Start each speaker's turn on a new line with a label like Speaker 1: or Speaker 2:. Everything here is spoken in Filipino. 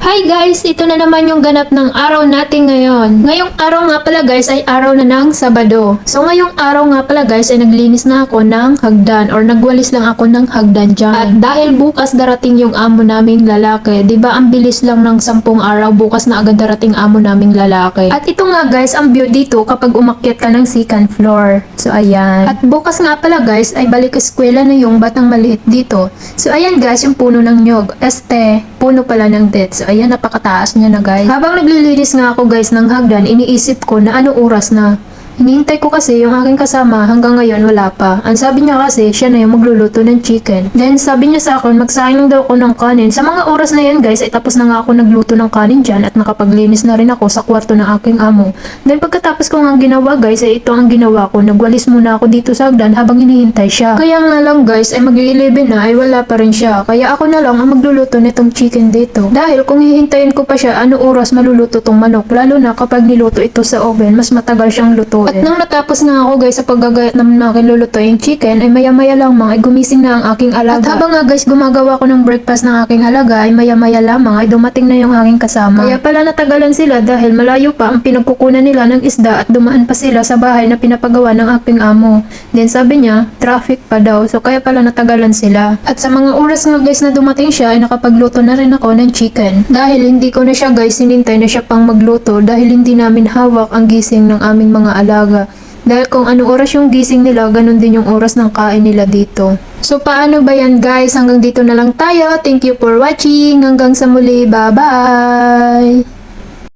Speaker 1: Hi guys! Ito na naman yung ganap ng araw natin ngayon. Ngayong araw nga pala guys ay araw na ng Sabado. So ngayong araw nga pala guys ay naglinis na ako ng hagdan or nagwalis lang ako ng hagdan dyan. At dahil bukas darating yung amo naming lalaki, 'di ba ang bilis lang ng 10 araw, bukas na agad darating amo naming lalaki. At ito nga guys ang view dito kapag umakyat ka ng second floor. So ayan. At bukas nga pala guys ay balik eskwela na yung batang maliit dito. So ayan guys yung puno ng nyog. Puno pala ng det. So ayan, napakataas niya na guys. Habang naglilinis nga ako guys ng hagdan, iniisip ko na ano oras na. Hinihintay ko kasi yung aking kasama hanggang ngayon wala pa. Ang sabi niya kasi siya na yung magluluto ng chicken. Then sabi niya sa akin magsaing lang daw ako ng kanin. Sa mga oras na yan guys ay tapos na nga ako nagluto ng kanin dyan at nakapaglinis na rin ako sa kwarto ng aking amo. Then pagkatapos ko nga ginawa guys ay ito ang ginawa ko. Nagwalis muna ako dito sa hagdan habang hinihintay siya. Kaya nga lang guys ay mag-11 na ay wala pa rin siya. Kaya ako na lang ang magluluto nitong chicken dito. Dahil kung hihintayin ko pa siya ano oras maluluto tong manok. Lalo na kapag niluto ito sa oven mas matagal siyang luto. At nang natapos nga ako guys sa paggagayat naman na aking lulutuin chicken ay maya-maya lamang ay gumising na ang aking alaga. At habang nga guys gumagawa ko ng breakfast ng aking alaga ay maya-maya lamang ay dumating na yung aking kasama. Kaya pala natagalan sila dahil malayo pa ang pinagkukunan nila ng isda at dumaan pa sila sa bahay na pinapagawa ng aking amo. Then sabi niya traffic pa daw so kaya pala natagalan sila. At sa mga oras nga guys na dumating siya ay nakapagluto na rin ako ng chicken. Dahil hindi ko na siya guys hinintay na siya pang magluto dahil hindi namin hawak ang gising ng aming mga alaga. Dahil kung ano oras yung gising nila, ganun din yung oras ng kain nila dito. So paano ba yan guys? Hanggang dito na lang tayo. Thank you for watching. Hanggang sa muli. Bye-bye!